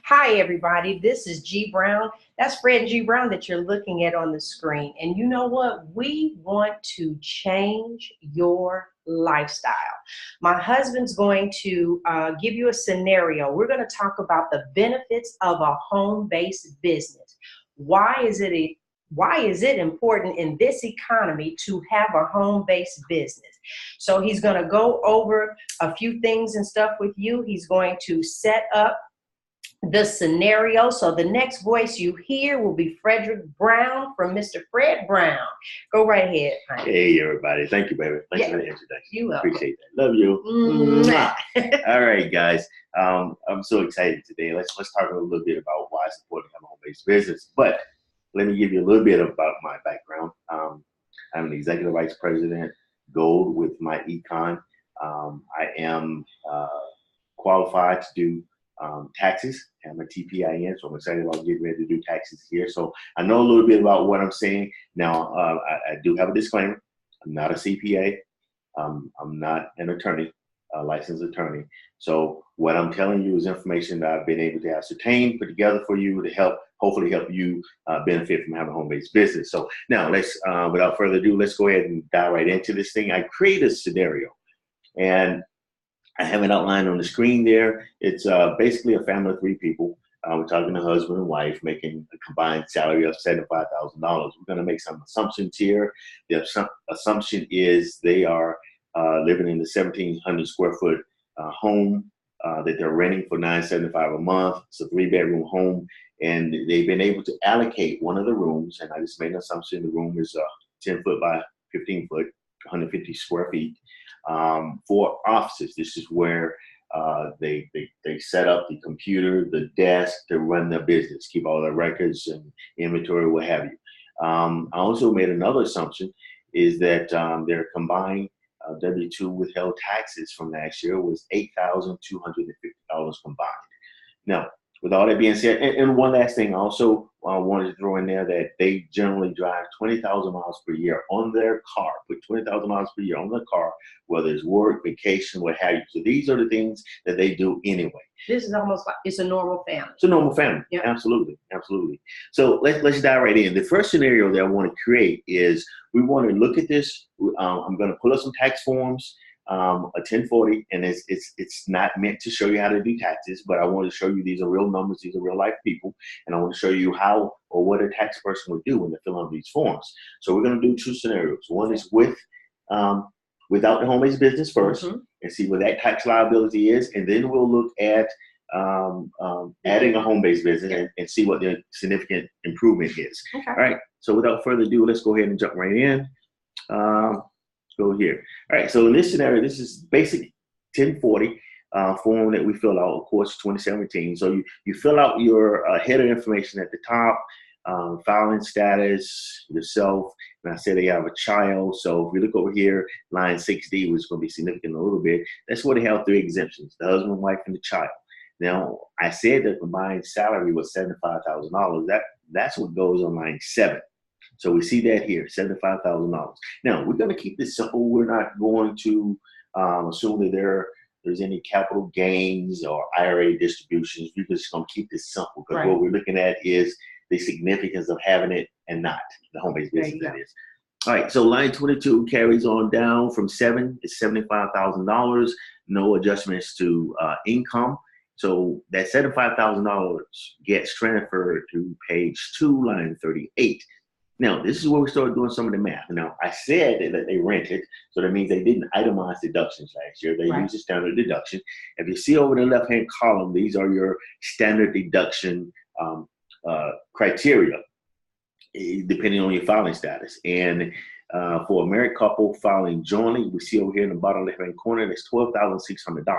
Hi, everybody. This is G Brown. That's Fred G. Brown that you're looking at on the screen. And you know what? We want to change your lifestyle. My husband's going to give you a scenario. We're going to talk about the benefits of a home-based business. Why is it why is it important in this economy to have a home-based business? So he's going to go over a few things and stuff with you. He's going to set up the scenario. So the next voice you hear will be Frederick Brown from Mr. Fred Brown. Go right ahead, honey. Hey, everybody. Thank you, baby. Thanks for the introduction. You welcome. Appreciate that. Love you. All right, guys. I'm so excited today. Let's talk a little bit about why it's important to have a home-based business. But let me give you a little bit about my background. I'm an executive vice president, Gold, with my econ. I am qualified to do taxes. I'm a TPIN, so I'm excited about getting ready to do taxes here. So I know a little bit about what I'm saying. Now, I do have a disclaimer. I'm not a CPA. I'm not an attorney, a licensed attorney. So what I'm telling you is information that I've been able to ascertain, put together for you to hopefully help you benefit from having a home-based business. So now let's, without further ado, let's go ahead and dive right into this thing. I created a scenario, and I have it outlined on the screen there. It's basically a family of 3 people. We're talking a husband and wife making a combined salary of $75,000. We're going to make some assumptions here. The assumption is they are living in the 1,700 square foot home that they're renting for $975 a month. It's a 3-bedroom home, and they've been able to allocate one of the rooms. And I just made an assumption the room is 10 foot by 15 foot, 150 square feet. For offices. This is where they set up the computer, the desk to run their business, keep all their records and inventory, what have you. I also made another assumption is that their combined W-2 withheld taxes from last year was $8,250 combined. Now, with all that being said, and one last thing, I also wanted to throw in there that they generally drive 20,000 miles per year on their car, put 20,000 miles per year on their car, whether it's work, vacation, what have you. So these are the things that they do anyway. This is almost like it's a normal family. It's a normal family. Yep. Absolutely. Absolutely. So let's dive right in. The first scenario that I want to create is we want to look at this. I'm going to pull up some tax forms. A 1040, and it's not meant to show you how to do taxes, but I want to show you these are real numbers, these are real life people, and I want to show you how or what a tax person would do when they fill out these forms. So we're going to do 2 scenarios. One is without the home-based business first, and see what that tax liability is, and then we'll look at adding a home-based business and see what the significant improvement is. Okay. All right. So without further ado, let's go ahead and jump right in. Go here. All right, so in this scenario, this is basic 1040 form that we fill out, of course, 2017. So you fill out your header information at the top, filing status, yourself, and I said they have a child. So if we look over here, line 6D, which is going to be significant a little bit, that's where they have 3 exemptions, the husband, wife, and the child. Now, I said the combined salary was $75,000. That's what goes on line 7. So we see that here, $75,000. Now, we're going to keep this simple. We're not going to assume that there's any capital gains or IRA distributions. We're just going to keep this simple because what we're looking at is the significance of having it and not the home-based business, that is. All right, so line 22 carries on down from 7. It's $75,000. No adjustments to income. So that $75,000 gets transferred to page 2, line 38. Now, this is where we started doing some of the math. Now, I said that they rented, so that means they didn't itemize deductions last year. They used a standard deduction. If you see over the left-hand column, these are your standard deduction criteria, depending on your filing status. And for a married couple filing jointly, we see over here in the bottom left-hand corner, that's $12,600.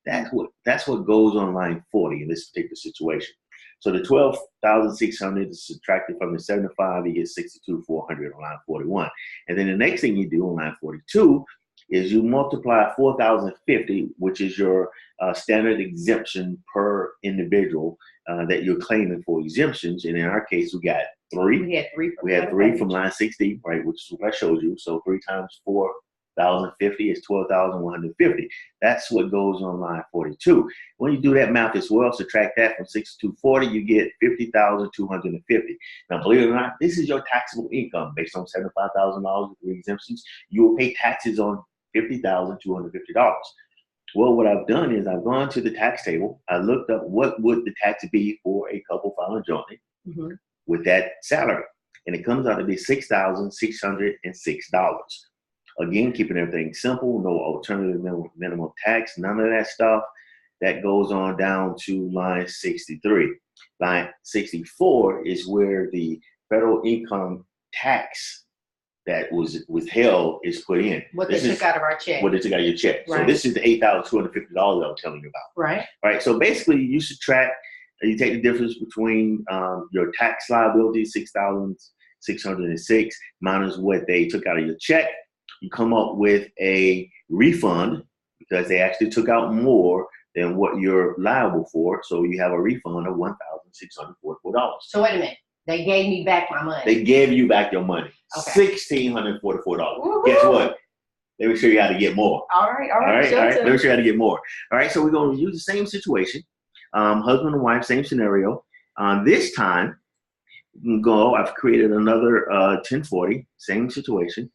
That's what goes on line 40 in this particular situation. So the $12,600 is subtracted from the 75, you get $62,400 on line 41. And then the next thing you do on line 42 is you multiply 4,050, which is your standard exemption per individual that you're claiming for exemptions. And in our case, we got 3. We had 3. We had 3 from line 60, right, which is what I showed you. So 3 times 4 1,050 is 12,150. That's what goes on line 42. When you do that math as well, subtract that from 6240, you get 50,250. Now, believe it or not, this is your taxable income based on $75,000 with 3 exemptions. You will pay taxes on $50,250. Well, what I've done is I've gone to the tax table. I looked up what would the tax be for a couple filing jointly with that salary. And it comes out to be $6,606. Again, keeping everything simple, no alternative minimum tax, none of that stuff. That goes on down to line 63. Line 64 is where the federal income tax that was withheld is put in. What they took out of our check. What they took out of your check. Right. So this is the $8,250 I was telling you about. Right. Right. So basically, you subtract, you take the difference between your tax liability, $6,606, minus what they took out of your check. You come up with a refund because they actually took out more than what you're liable for. So you have a refund of $1,644. So wait a minute. They gave me back my money. They gave you back your money. Okay. $1,644. Guess what? Let me show you how to get more. All right. Let me show you how to get more. All right. So we're going to use the same situation. Husband and wife, same scenario. This time, you can go. I've created another 1040, same situation.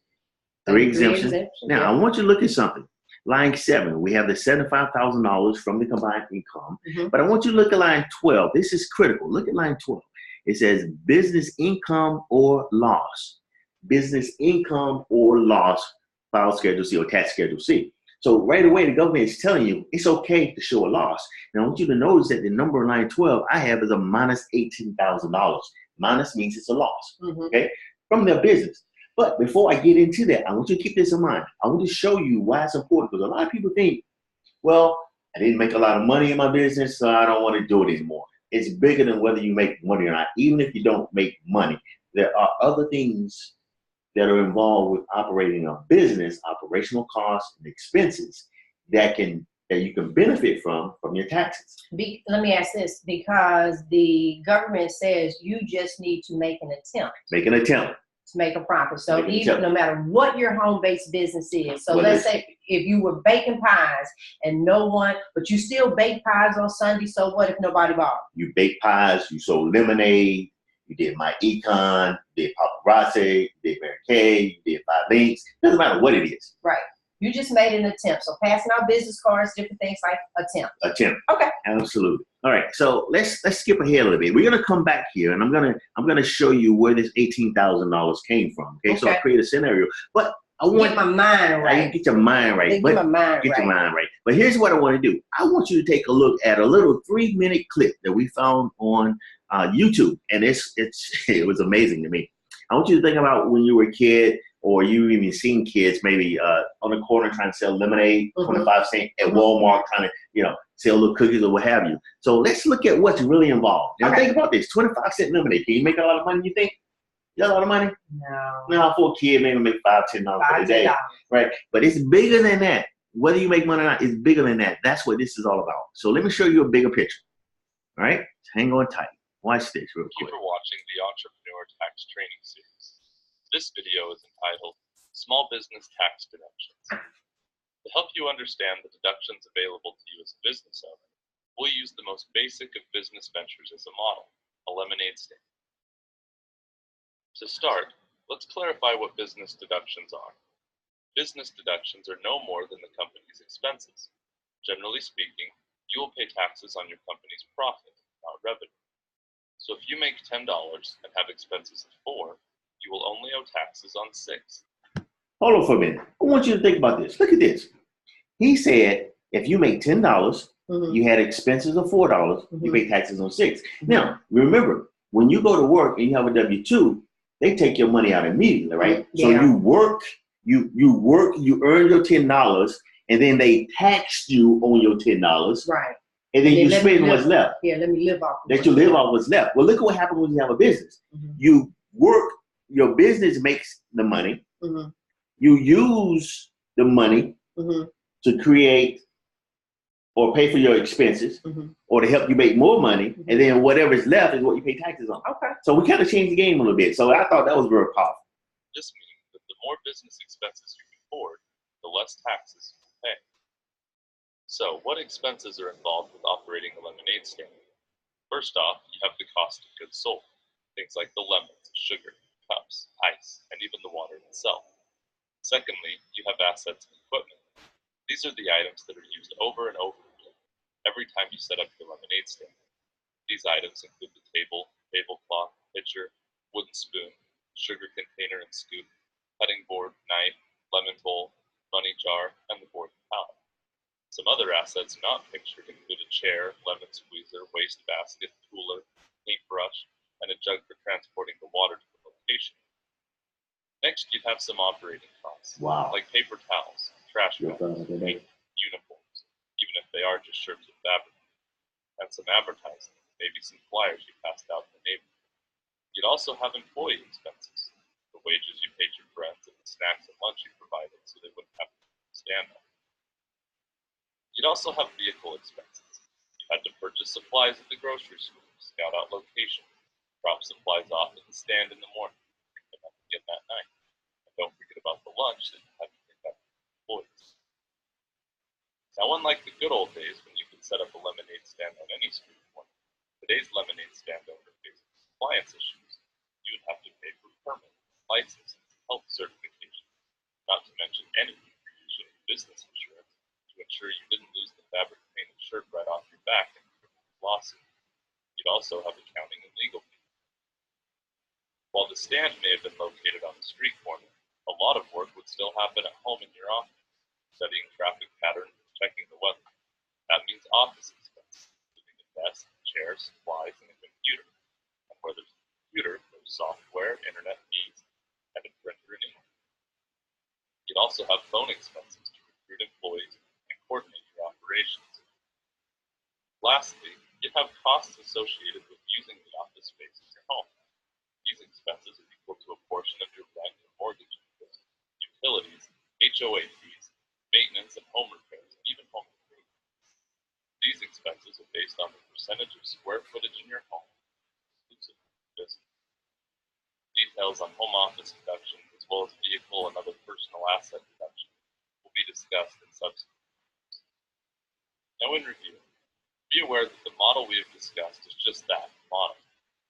3 exemptions. Now, I want you to look at something. Line 7, we have the $75,000 from the combined income. But I want you to look at line 12. This is critical. Look at line 12. It says business income or loss. Business income or loss, file Schedule C or tax Schedule C. So right away, the government is telling you it's okay to show a loss. Now, I want you to notice that the number in line 12 I have is a minus $18,000. Minus means it's a loss, okay, from their business. But before I get into that, I want you to keep this in mind. I want to show you why it's important, because a lot of people think, well, I didn't make a lot of money in my business, so I don't want to do it anymore. It's bigger than whether you make money or not. Even if you don't make money, there are other things that are involved with operating a business, operational costs and expenses that you can benefit from your taxes. Let me ask this, because the government says you just need to make an attempt. Make an attempt. To make a profit. So even no matter what your home-based business is. So let's say if you were baking pies and but you still bake pies on Sunday, so what if nobody bought? You bake pies, you sold lemonade, you did my econ, you did paparazzi, you did Mary Kay, you did 5 Links. Doesn't matter what it is. Right. You just made an attempt. So passing out business cards, different things like attempt. Okay. Absolutely. All right. So let's skip ahead a little bit. We're gonna come back here, and I'm gonna show you where this $18,000 came from. Okay. So I create a scenario, but I want get my mind right. Get your mind right. Get your mind right. But here's what I want to do. I want you to take a look at a little 3-minute clip that we found on YouTube, and it was amazing to me. I want you to think about when you were a kid, or you even seen kids maybe on the corner trying to sell lemonade, 25 cents at Walmart, trying to sell little cookies or what have you. So let's look at what's really involved. Now think about this: 25-cent lemonade. Can you make a lot of money? You think? You got a lot of money? No. Now for a kid, maybe make $5, $10 for the day, right? But it's bigger than that. Whether you make money or not, it's bigger than that. That's what this is all about. So let me show you a bigger picture. All right, hang on tight. Watch this real quick. Thank you for watching the Entrepreneur Tax Training Series. This video is entitled Small Business Tax Deductions. To help you understand the deductions available to you as a business owner, we'll use the most basic of business ventures as a model, a lemonade stand. To start, let's clarify what business deductions are. Business deductions are no more than the company's expenses. Generally speaking, you will pay taxes on your company's profit, not revenue. So if you make $10 and have expenses of $4, you will only owe taxes on $6. Hold on for a minute. I want you to think about this. Look at this. He said if you make $10, you had expenses of $4, you pay taxes on $6. Now, remember, when you go to work and you have a W-2, they take your money out immediately, right? Yeah. So you work, you earn your $10, and then they tax you on your $10. Right. And then you spend what's left. Yeah, let me live off. That you live off what's left. Well, look at what happens when you have a business. You work, your business makes the money. You use the money to create or pay for your expenses or to help you make more money. And then whatever is left is what you pay taxes on. Okay. So we kind of changed the game a little bit. So I thought that was very powerful. This means that the more business expenses you can afford, the less taxes you pay. So, what expenses are involved with operating a lemonade stand? First off, you have the cost of goods sold, things like the lemons, sugar, cups, ice, and even the water itself. Secondly, you have assets and equipment. These are the items that are used over and over again every time you set up your lemonade stand. These items include the table, tablecloth, pitcher, wooden spoon, sugar container and scoop, cutting board, knife, lemon bowl, money jar, and the board and pallet. Some other assets not pictured include a chair, lemon squeezer, waste basket, cooler, paintbrush, and a jug for transporting the water to the location. Next, you'd have some operating costs, like paper towels, trash bags, paint, uniforms, even if they are just shirts with fabric, and some advertising, maybe some flyers you passed out in the neighborhood. You'd also have employee expenses, the wages you paid your friends and the snacks and lunch you provided so they wouldn't have to stand up. You'd also have vehicle expenses. You had to purchase supplies at the grocery store, scout out locations, drop supplies off at the stand in the morning, pick them up again that night. And don't forget about the lunch that you had to pick up with employees. Now, unlike the good old days when you could set up a lemonade stand on any street corner, today's lemonade stand owner faces compliance issues. You would have to pay for permits, licenses, health certification, not to mention any business insurance to ensure you didn't lose the fabric painted shirt right off your back in a lawsuit. You'd also have accounting and legal fees. While the stand may have been located on the street corner, a lot of work would still happen at home in your office, studying traffic patterns and checking the weather. That means office expenses, including a desk, chairs, supplies, and a computer. And where there's a computer, there's software, internet fees, and a printer and ink. You'd also have phone expenses to recruit employees and coordinate your operations. Lastly, you'd have costs associated with using the office space in your home. These expenses are equal to a portion of your rent and mortgage interest, utilities, HOA fees, maintenance and home repairs, and even home improvement. These expenses are based on the percentage of square footage in your home, exclusive of the business. Details on home office deductions, as well as vehicle and other personal asset deductions, will be discussed in subsequent videos. Now, in review, be aware that the model we have discussed is just that, model.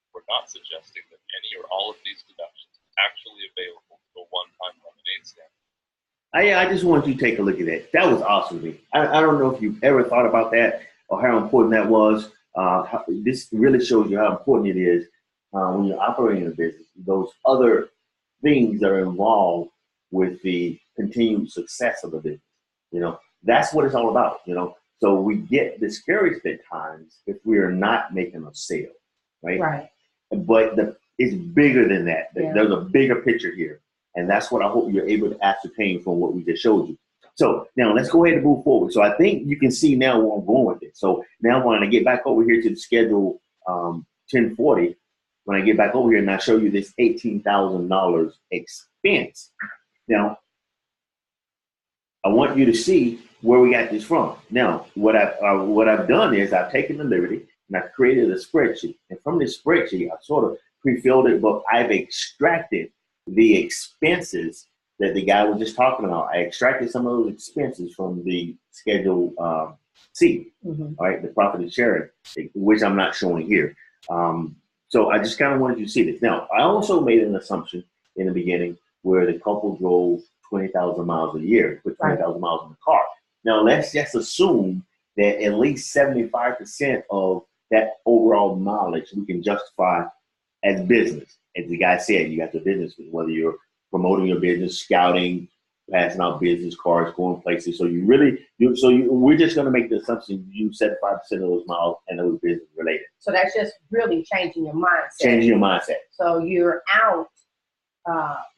We're not suggesting that any or all of these deductions are actually available to a one-time lemonade stand. I just want you to take a look at that. That was awesome to me. I don't know if you've ever thought about that or how important that was. This really shows you how important it is when you're operating a business. Those other things that are involved with the continued success of the business. You know, that's what it's all about. You know, so we get discouraged at times if we are not making a sale, right? Right. But it's bigger than that. Yeah. There's a bigger picture here. And that's what I hope you're able to ascertain from what we just showed you. So now let's go ahead and move forward. So I think you can see now where I'm going with it. So now when I get back over here to the schedule 1040, when I get back over here and I show you this $18,000 expense. Now, I want you to see where we got this from. Now, what I've done is I've taken the liberty and I've created a spreadsheet. And from this spreadsheet, I've sort of pre-filled it, but I've extracted the expenses that the guy was just talking about. I extracted some of those expenses from the Schedule C, all right, the profit and sharing, which I'm not showing here. So I just kind of wanted you to see this. Now, I also made an assumption in the beginning where the couple drove 20,000 miles a year, put 20,000 miles in the car. Now, let's just assume that at least 75% of that overall mileage we can justify as business. As the guy said, you got the business, whether you're promoting your business, scouting, passing out business cards, going places. So we're just going to make the assumption you use 75% of those miles and those business related. So that's just really changing your mindset. Changing your mindset. So you're out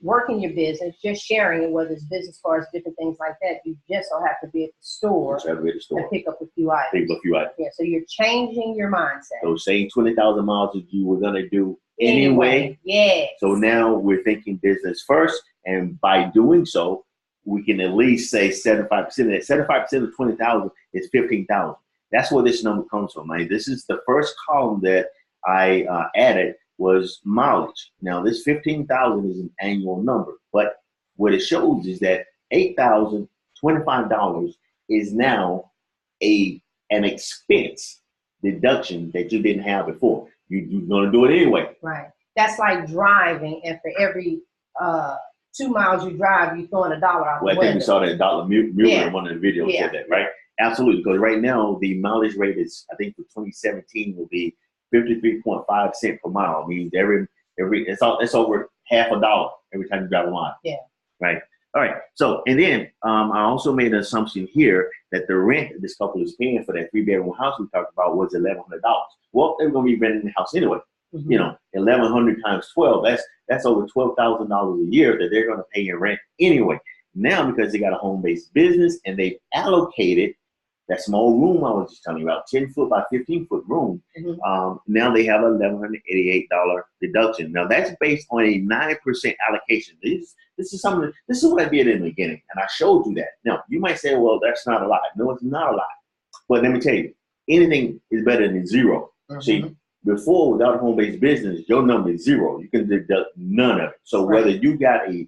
working your business, just sharing it, whether it's business cards, different things like that. You just don't have to be at the store and pick up a few items. Yeah, so you're changing your mindset. So same 20,000 miles that you were going to do anyway. Yeah. So now we're thinking business first, and by doing so, we can at least say 75% of that. 75% of 20,000 is 15,000. That's where this number comes from. Right? This is the first column that I added was mileage. Now this 15,000 is an annual number, but what it shows is that 8,000 $25 is now an expense deduction that you didn't have before. You're going to do it anyway. Right. That's like driving, and for every 2 miles you drive, you're throwing $1 out the Well, I think window. we saw that Dollar Mueller in one of the videos said that, right? Absolutely, because right now the mileage rate is, I think for 2017 will be 53.5 cents per mile. It means every it's over half a dollar every time you drive a mile. Yeah. Right. All right. So, and then I also made an assumption here that the rent that this couple is paying for that 3-bedroom house we talked about was $1,100. Well, they're going to be renting the house anyway. Mm-hmm. You know, 1,100 times 12, that's over $12,000 a year that they're going to pay in rent anyway. Now, because they got a home-based business and they've allocated that small room I was just telling you about, 10-foot by 15-foot room, Mm-hmm. now they have a $1,188 deduction. Now that's based on a 9% allocation. This is what I did in the beginning, and I showed you that. Now you might say, well, that's not a lot. No, it's not a lot. But let me tell you, anything is better than zero. Mm-hmm. See, before, without a home-based business, your number is zero. You can deduct none of it. So whether you got a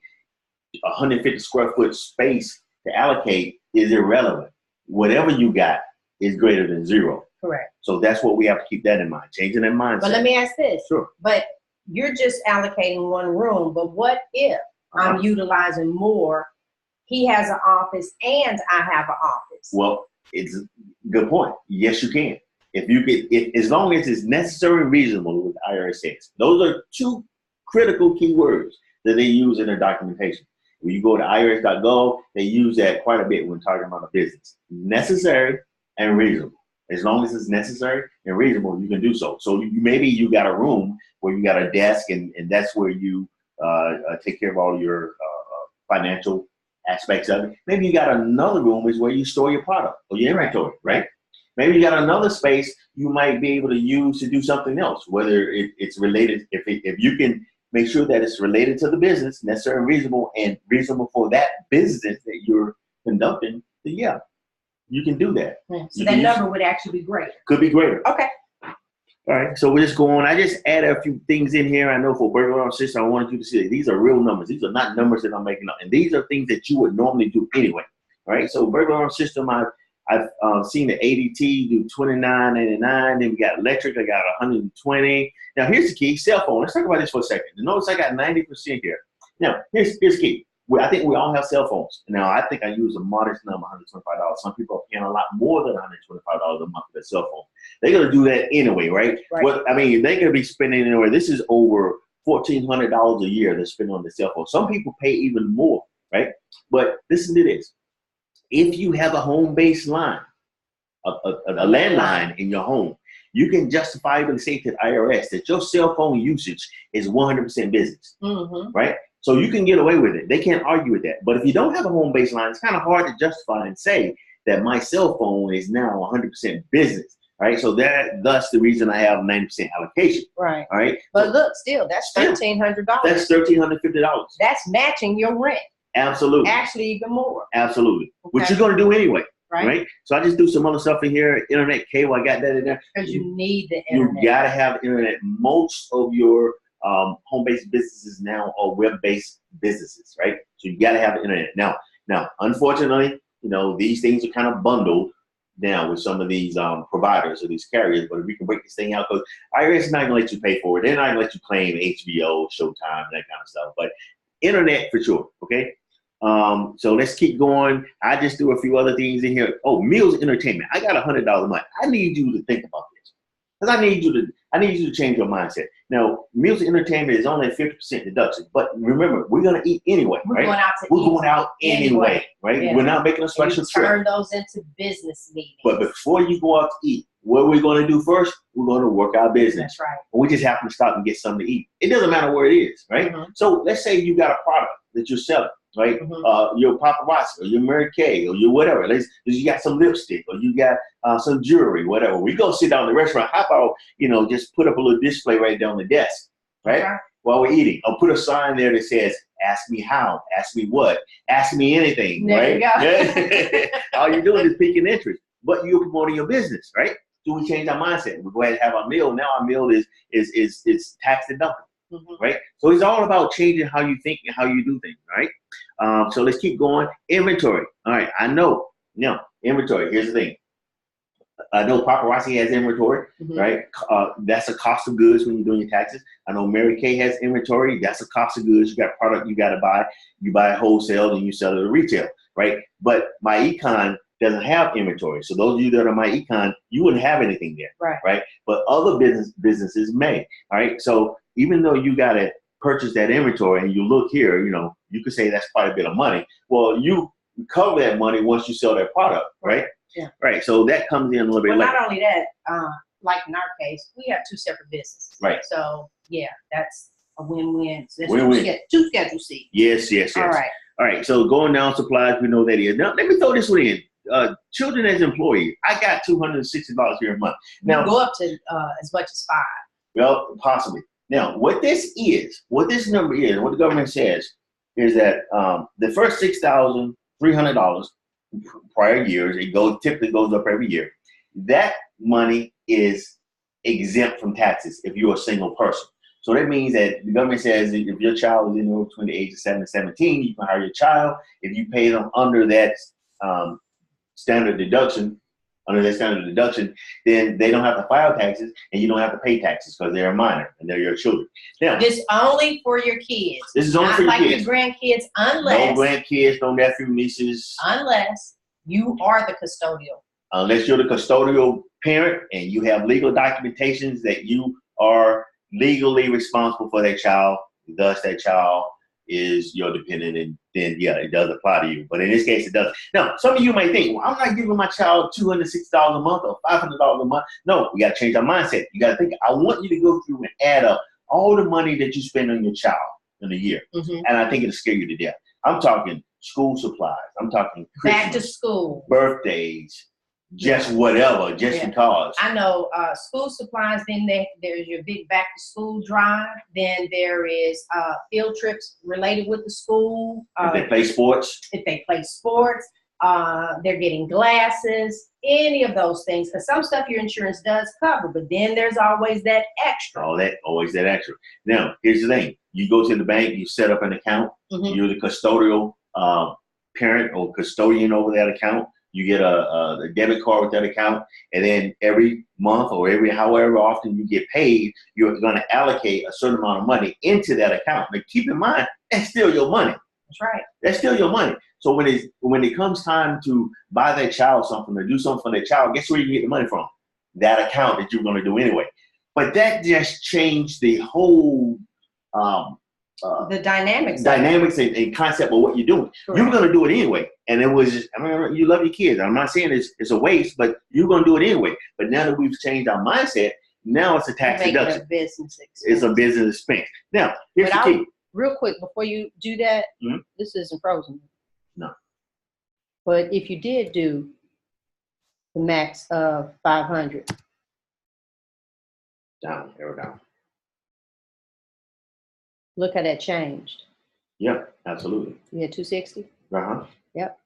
150 square foot space to allocate is irrelevant. Whatever you got is greater than zero. Correct. So that's what we have to keep that in mind, changing that mindset. But let me ask this. Sure. But you're just allocating one room. But what if I'm utilizing more? He has an office and I have an office. Well, it's a good point. Yes, you can. As long as it's necessary and reasonable, what the IRS says. Those are two critical key words that they use in their documentation. When you go to irs.gov, they use that quite a bit when talking about a business. Necessary and reasonable. As long as it's necessary and reasonable, you can do so. So maybe you got a room where you got a desk and that's where you take care of all your financial aspects of it. Maybe you got another room is where you store your product or your inventory, right? Maybe you got another space you might be able to use to do something else, whether it's related, if you can make sure that it's related to the business, necessary and reasonable for that business that you're conducting, then yeah, you can do that. Yeah. So that number would actually be greater. Could be greater. Okay. All right, so we'll just go on. I just added a few things in here. I know for burglar alarm system, I wanted you to see that these are real numbers. These are not numbers that I'm making up. And these are things that you would normally do anyway. All right, so burglar alarm system, I've seen the ADT do $29.99. Then we got electric. I got 120. Now here's the key: cell phone. Let's talk about this for a second. Notice I got 90% here. Now here's the key. I think we all have cell phones. Now I think I use a modest number, $125. Some people are paying a lot more than $125 a month for their cell phone. They're gonna do that anyway, right? Well, I mean, they're gonna be spending anywhere. This is over $1,400 a year they're spending on their cell phone. Some people pay even more, right? But listen to this. If you have a home-based line, a landline in your home, you can justifiably say to the IRS that your cell phone usage is 100% business, right? So you can get away with it. They can't argue with that. But if you don't have a home-based line, it's kind of hard to justify and say that my cell phone is now 100% business, right? So thus the reason I have 90% allocation. Right. All right. But look, that's $1,300. That's $1,350. That's matching your rent. Absolutely. Actually, even more. Absolutely. Okay. Which you're going to do anyway. Right. So I just do some other stuff in here. Internet cable, I got that in there. Because you need the internet. You got to have internet. Most of your home-based businesses now are web-based businesses, right? So you got to have the internet. Now, unfortunately, these things are kind of bundled now with some of these providers or these carriers. But if we can break this thing out, because IRS is not going to let you pay for it. They're not going to let you claim HBO, Showtime, that kind of stuff. But internet for sure, okay? So let's keep going. I just do a few other things in here. Oh, meals and entertainment. I got $100 a month. I need you to think about this. Because I need you to change your mindset. Now, meals and entertainment is only a 50% deduction. But remember, we're gonna eat anyway, right? We're going out anyway, right? Yeah. We're not making a special trip. Turn those into business meetings. But before you go out to eat, what we're gonna do first, we're gonna work our business. That's right. And we just happen to stop and get something to eat. It doesn't matter where it is, right? So let's say you got a product that you're selling. Right, your paparazzi or your Mary Kay or your whatever. You got some lipstick or you got some jewelry, whatever. We go sit down in the restaurant. How about just put up a little display right down the desk, right, while we're eating, or put a sign there that says, "Ask me how, ask me what, ask me anything." There right? All you're doing is piquing interest, but you're promoting your business, right? So we change our mindset. We go ahead and have our meal. Now our meal is tax deductible. Right? So it's all about changing how you think and how you do things, right? So let's keep going. Inventory. All right, I know. Now, inventory. Here's the thing. I know Paparazzi has inventory, right? That's a cost of goods when you're doing your taxes. I know Mary Kay has inventory. That's a cost of goods. You got product you got to buy. You buy wholesale and you sell it at retail, right? But my econ doesn't have inventory. So those of you that are my econ, you wouldn't have anything there, right? But other businesses may, all right? So even though you got to purchase that inventory and you look here, you know, you could say that's quite a bit of money. Well, you cover that money once you sell that product, right? Yeah. Right. So that comes in a little bit later. Not only that, like in our case, we have 2 separate businesses. Right. So yeah, that's a win-win. So win-win. Two Schedule C. Yes. All right. So going down supplies, we know that is. Now let me throw this one in. Children as employees, I got $260 here a month. Now you go up to as much as 5. Well, possibly. Now, what this number is, what the government says is that the first $6,300 prior years, typically goes up every year. That money is exempt from taxes if you're a single person. So that means that the government says that if your child is in between the age of 7 and 17, you can hire your child. If you pay them under that standard deduction, then they don't have to file taxes and you don't have to pay taxes because they're a minor and they're your children. Now, this only for your kids. This is only for your kids. Not like your grandkids, unless. No grandkids, no nephew, nieces. Unless you are the custodial. Unless you're the custodial parent and you have legal documentations that you are legally responsible for that child, thus that child is your dependent, and then yeah, it does apply to you. But in this case, it doesn't. Now, some of you might think, well, I'm not giving my child $260 a month or $500 a month. No, we got to change our mindset. You got to think, I want you to go through and add up all the money that you spend on your child in a year. And I think it'll scare you to death. I'm talking school supplies. I'm talking Christmas, back to school, birthdays, just whatever, just because. I know school supplies, then there's your big back to school drive. Then there is field trips related with the school. If they play sports. They're getting glasses, any of those things. Because some stuff your insurance does cover, but then there's always that extra. Always that extra. Now, here's the thing. You go to the bank, you set up an account. You're the custodial parent or custodian over that account. You get a debit card with that account, and then every month or however often you get paid, you're going to allocate a certain amount of money into that account. But keep in mind, that's still your money. That's right. That's still your money. So when it comes time to buy that child something or do something for that child, guess where you get the money from? That account that you're going to do anyway. But that just changed the whole the dynamics and concept of what you're doing. Correct. You were going to do it anyway. And it was, I mean, you love your kids. I'm not saying it's a waste, but you're going to do it anyway. But now that we've changed our mindset, now it's a tax deduction. It a business expense. It's a business expense. Now, here's the key. Real quick, before you do that, this isn't frozen. No. But if you did do the max of 500. Arrow down. Look how that changed. Yep, absolutely. You had 260? Yep.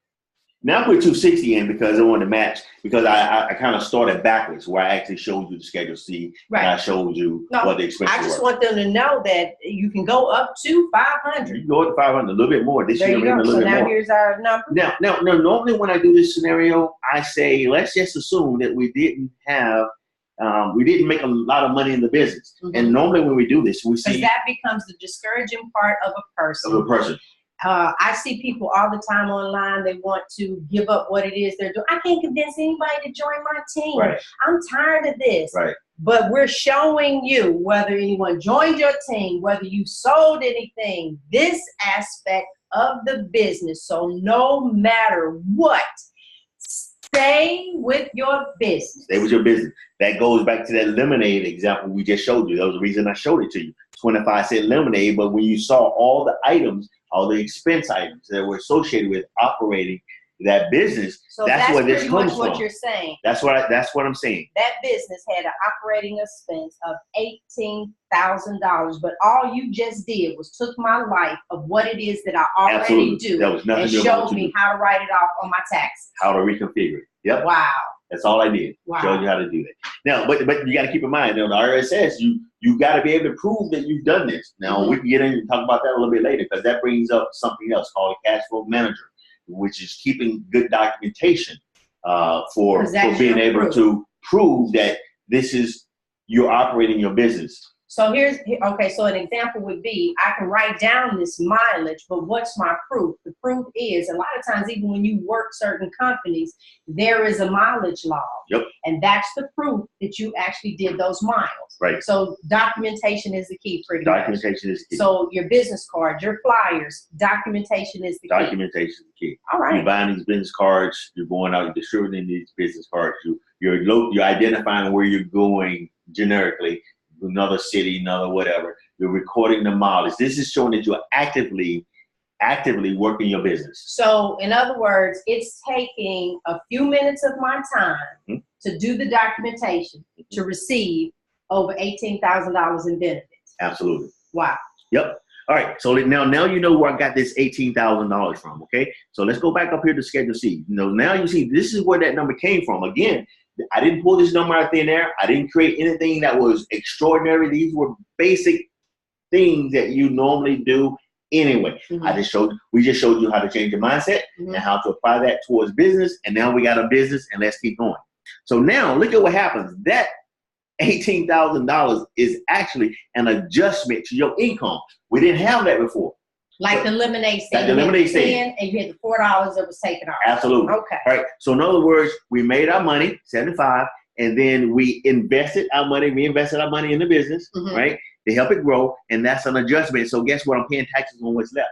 Now I put 260 in because I wanted to match, because I kind of started backwards where I actually showed you the Schedule C, and I showed you what the expenses were. I just want them to know that you can go up to 500. You can go up to 500, a little bit more. This year, a little bit more. So now here's our number. Now, normally when I do this scenario, I say, let's just assume that we didn't make a lot of money in the business. And normally when we do this, we see that becomes the discouraging part of a person. I see people all the time online. They want to give up what it is they're doing. I can't convince anybody to join my team. Right. I'm tired of this. Right. But we're showing you, whether anyone joined your team, whether you sold anything, this aspect of the business. So no matter what, stay with your business. Stay with your business. That goes back to that lemonade example we just showed you. That was the reason I showed it to you. 25-cent lemonade, but when you saw all the items, all the expense items that were associated with operating that business, so that's where this comes from. What you're saying. That's what I'm saying. That business had an operating expense of $18,000, but all you just did was took my life of what it is that I already do that was nothing and showed me how to write it off on my taxes. How to reconfigure it. Yep. Wow. That's all I did. Wow. Showed you how to do that. Now, but you got to keep in mind, you know, the IRS says you got to be able to prove that you've done this. Now, we can get in and talk about that a little bit later, because that brings up something else called a cash flow manager, which is keeping good documentation for being able to prove that this is you're operating your business. So so an example would be, I can write down this mileage, but what's my proof? The proof is, a lot of times, even when you work certain companies, there is a mileage log. Yep. And that's the proof that you actually did those miles. Right. So documentation is the key, pretty much. Documentation is key. So your business cards, your flyers, documentation is the key. Documentation is the key. All right. You're buying these business cards, you're going out and distributing these business cards, you're identifying where you're going generically, another city, another whatever. You're recording the mileage. This is showing that you're actively working your business. So in other words, it's taking a few minutes of my time to do the documentation to receive over $18,000 in benefits. Absolutely. Wow. Yep. All right. So now you know where I got this $18,000 from. Okay. So let's go back up here to Schedule C. You know, now you see this is where that number came from. Again, I didn't pull this number out thin air. I didn't create anything that was extraordinary. These were basic things that you normally do anyway. We just showed you how to change your mindset and how to apply that towards business. And now we got a business, and let's keep going. So now look at what happens. That $18,000 is actually an adjustment to your income. We didn't have that before. Like the lemonade stand. Like the lemonade stand. And you had the $4 that was taken off. Absolutely. Okay. All right. So in other words, we made our money, 75, and then we reinvested our money in the business, right? To help it grow. And that's an adjustment. So guess what? I'm paying taxes on what's left.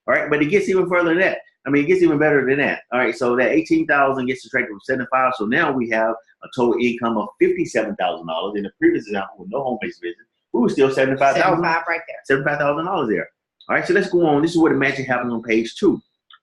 All right. But it gets even further than that. I mean, it gets even better than that. All right. So that $18,000 gets subtracted from 75. So now we have a total income of $57,000. In the previous example, with no home-based business, we were still $75,000. 75 right there. $75,000 there. All right, so let's go on. This is where the magic happens on page 2.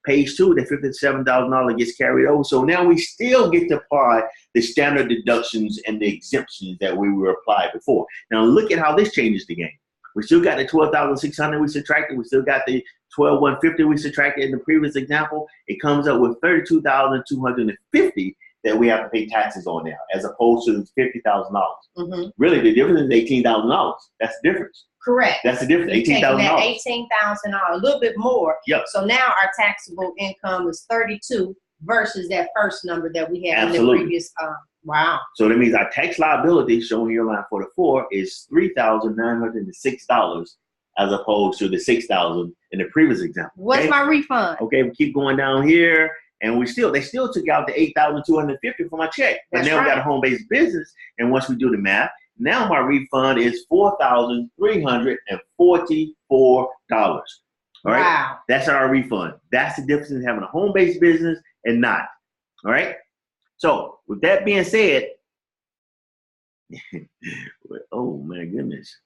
Page 2, that $57,000 gets carried over. So now we still get to apply the standard deductions and the exemptions that we were applied before. Now look at how this changes the game. We still got the $12,600 we subtracted. We still got the $12,150 we subtracted in the previous example. It comes up with $32,250 that we have to pay taxes on now, as opposed to $50,000. Really, the difference is $18,000. That's the difference. Correct. That's the difference. $18,000. $18,000, a little bit more. Yep. So now our taxable income is 32 versus that first number that we had in the previous. Wow. So that means our tax liability shown here on line 44 is $3,906 as opposed to the $6,000 in the previous example. What's my refund? Okay, we keep going down here. And they still took out the $8,250 for my check. But now we got a home-based business. And once we do the math, now my refund is $4,344. All right. Wow. That's our refund. That's the difference in having a home-based business and not. All right. So with that being said, oh my goodness.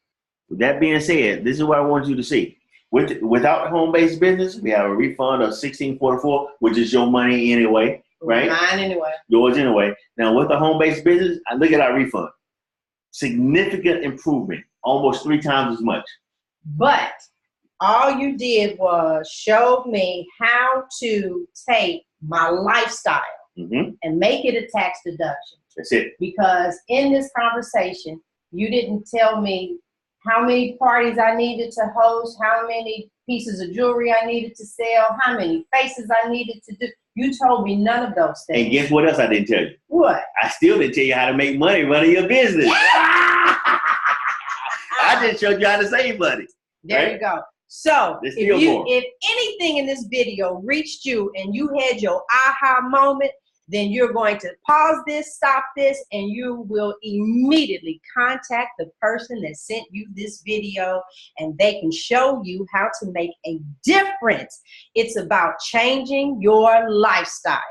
With that being said, this is what I want you to see. Without home-based business, we have a refund of $1,644, which is your money anyway, right? Mine anyway. Yours anyway. Now, with the home-based business, I look at our refund. Significant improvement, almost 3 times as much. But all you did was show me how to take my lifestyle and make it a tax deduction. That's it. Because in this conversation, you didn't tell me how many parties I needed to host, how many pieces of jewelry I needed to sell, how many faces I needed to do. You told me none of those things. And guess what else I didn't tell you? What? I still didn't tell you how to make money running your business. I just showed you how to save money. There you go. So if anything in this video reached you and you had your aha moment, then you're going to pause this, stop this, and you will immediately contact the person that sent you this video, and they can show you how to make a difference. It's about changing your lifestyle.